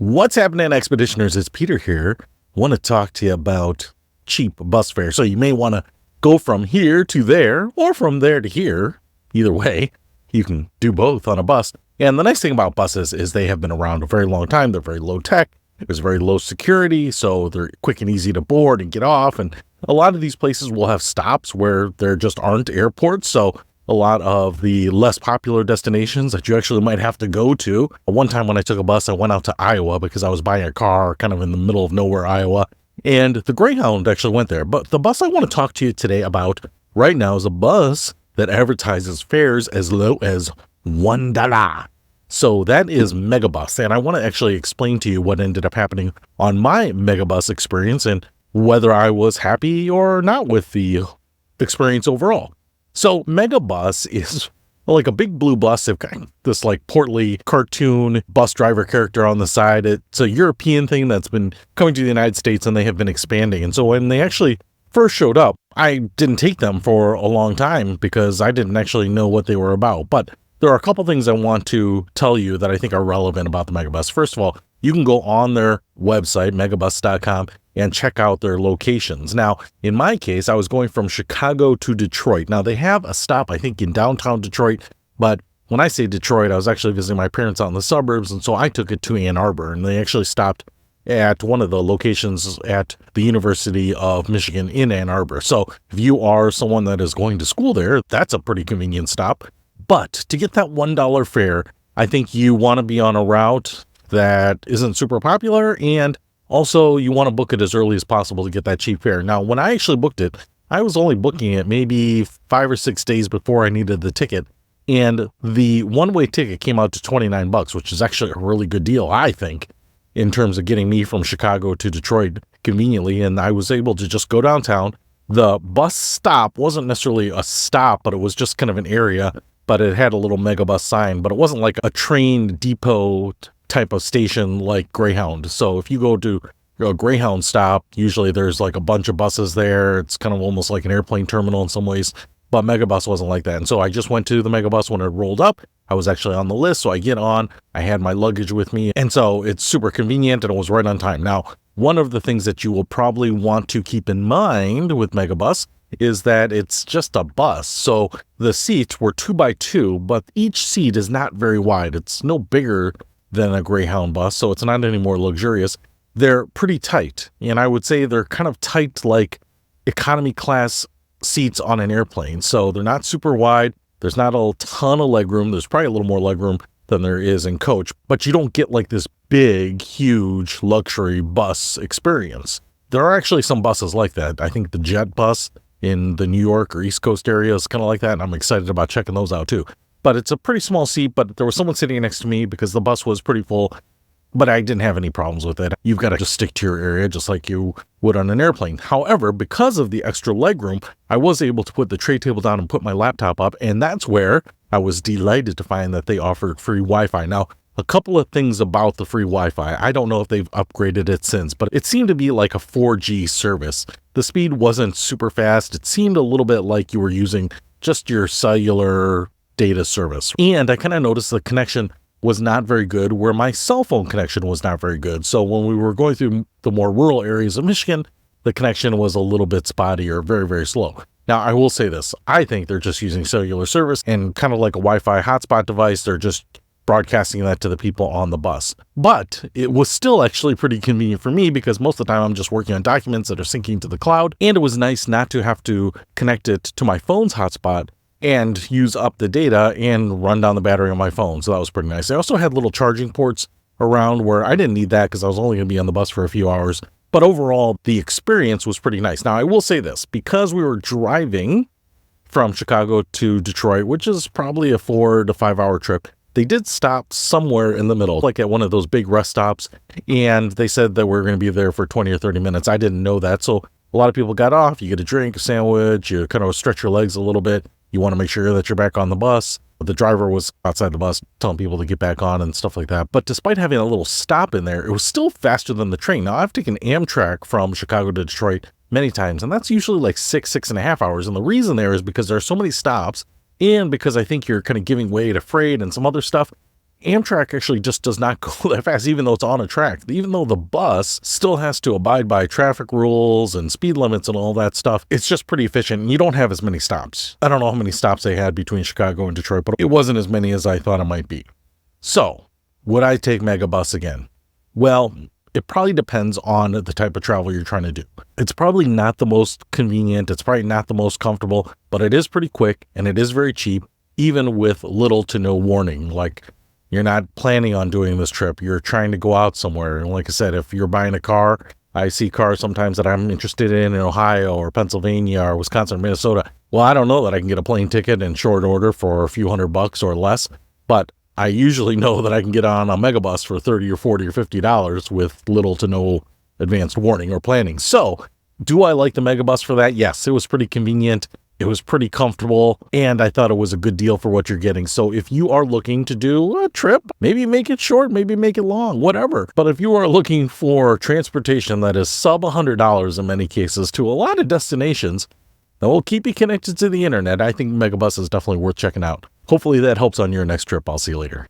What's happening, Expeditioners? It's Peter here. Want to talk to you about cheap bus fare. So you may want to go from here to there or from there to here. Either way, you can do both on a bus. And the nice thing about buses is they have been around a very long time. They're very low tech. There's very low security, so they're quick and easy to board and get off. And a lot of these places will have stops where there just aren't airports. So a lot of the less popular destinations that you actually might have to go to. One time when I took a bus, I went out to Iowa because I was buying a car kind of in the middle of nowhere, Iowa. And the Greyhound actually went there. But the bus I want to talk to you today about right now is a bus that advertises fares as low as $1. So that is Megabus. And I want to actually explain to you what ended up happening on my Megabus experience and whether I was happy or not with the experience overall. So Megabus is like a big blue bus. They've got this like portly cartoon bus driver character on the side. It's a European thing that's been coming to the United States, and they have been expanding. And so when they actually first showed up, I didn't take them for a long time because I didn't actually know what they were about. But there are a couple things I want to tell you that I think are relevant about the Megabus. First of all, you can go on their website, megabus.com, and check out their locations. Now, in my case, I was going from Chicago to Detroit. Now, they have a stop, I think, in downtown Detroit, but when I say Detroit, I was actually visiting my parents out in the suburbs, and so I took it to Ann Arbor, and they actually stopped at one of the locations at the University of Michigan in Ann Arbor. So if you are someone that is going to school there, that's a pretty convenient stop. But to get that $1 fare, I think you want to be on a route that isn't super popular, and also you want to book it as early as possible to get that cheap fare. Now, when I actually booked it, I was only booking it maybe 5 or 6 days before I needed the ticket, and the one-way ticket came out to $29, which is actually a really good deal, I think, in terms of getting me from Chicago to Detroit conveniently. And I was able to just go downtown. The bus stop wasn't necessarily a stop, but it was just kind of an area, but it had a little Megabus sign, but it wasn't like a train depot type of station like Greyhound. So if you go to a Greyhound stop, usually there's like a bunch of buses there. It's kind of almost like an airplane terminal in some ways, but Megabus wasn't like that. And so I just went to the Megabus when it rolled up. I was actually on the list, so I get on, I had my luggage with me, and so it's super convenient, and it was right on time. Now, one of the things that you will probably want to keep in mind with Megabus is that it's just a bus. So the seats were 2 by 2, but each seat is not very wide. It's no bigger than a Greyhound bus, so it's not any more luxurious. They're pretty tight, and I would say they're kind of tight like economy class seats on an airplane. So they're not super wide. There's not a ton of legroom. There's probably a little more legroom than there is in coach, but you don't get like this big, huge luxury bus experience. There are actually some buses like that. I think the Jet bus in the New York or East Coast area is kind of like that, and I'm excited about checking those out too. But it's a pretty small seat, but there was someone sitting next to me because the bus was pretty full, but I didn't have any problems with it. You've got to just stick to your area just like you would on an airplane. However, because of the extra legroom, I was able to put the tray table down and put my laptop up, and that's where I was delighted to find that they offered free Wi-Fi. Now, a couple of things about the free Wi-Fi. I don't know if they've upgraded it since, but it seemed to be like a 4G service. The speed wasn't super fast. It seemed a little bit like you were using just your cellular data service. And I kind of noticed the connection was not very good, where my cell phone connection was not very good. So when we were going through the more rural areas of Michigan, the connection was a little bit spotty or very, very slow. Now, I will say this. I think they're just using cellular service, and kind of like a Wi-Fi hotspot device, they're just broadcasting that to the people on the bus. But it was still actually pretty convenient for me because most of the time I'm just working on documents that are syncing to the cloud, and it was nice not to have to connect it to my phone's hotspot and use up the data and run down the battery on my phone. So that was pretty nice. They also had little charging ports around where I didn't need that because I was only going to be on the bus for a few hours. But overall, the experience was pretty nice. Now, I will say this, because we were driving from Chicago to Detroit, which is probably a 4 to 5 hour trip, they did stop somewhere in the middle, like at one of those big rest stops. And they said that we're going to be there for 20 or 30 minutes. I didn't know that. So a lot of people got off. You get a drink, a sandwich, you kind of stretch your legs a little bit. You want to make sure that you're back on the bus. The driver was outside the bus telling people to get back on and stuff like that. But despite having a little stop in there, it was still faster than the train. Now, I've taken Amtrak from Chicago to Detroit many times, and that's usually like 6.5 hours. And the reason there is because there are so many stops, and because I think you're kind of giving way to freight and some other stuff. Amtrak actually just does not go that fast, even though it's on a track. Even though the bus still has to abide by traffic rules and speed limits and all that stuff, it's just pretty efficient, and you don't have as many stops. I don't know how many stops they had between Chicago and Detroit, but it wasn't as many as I thought it might be. So, would I take Megabus again? Well, it probably depends on the type of travel you're trying to do. It's probably not the most convenient, it's probably not the most comfortable, but it is pretty quick and it is very cheap, even with little to no warning. Like, you're not planning on doing this trip, you're trying to go out somewhere. And like I said, if you're buying a car, I see cars sometimes that I'm interested in Ohio or Pennsylvania or Wisconsin or Minnesota. Well, I don't know that I can get a plane ticket in short order for a few $100 or less, but I usually know that I can get on a Megabus for $30 or $40 or $50 with little to no advanced warning or planning. So, do I like the Megabus for that? Yes, it was pretty convenient. It was pretty comfortable, and I thought it was a good deal for what you're getting. So if you are looking to do a trip, maybe make it short, maybe make it long, whatever. But if you are looking for transportation that is sub $100 in many cases to a lot of destinations that will keep you connected to the internet, I think Megabus is definitely worth checking out. Hopefully that helps on your next trip. I'll see you later.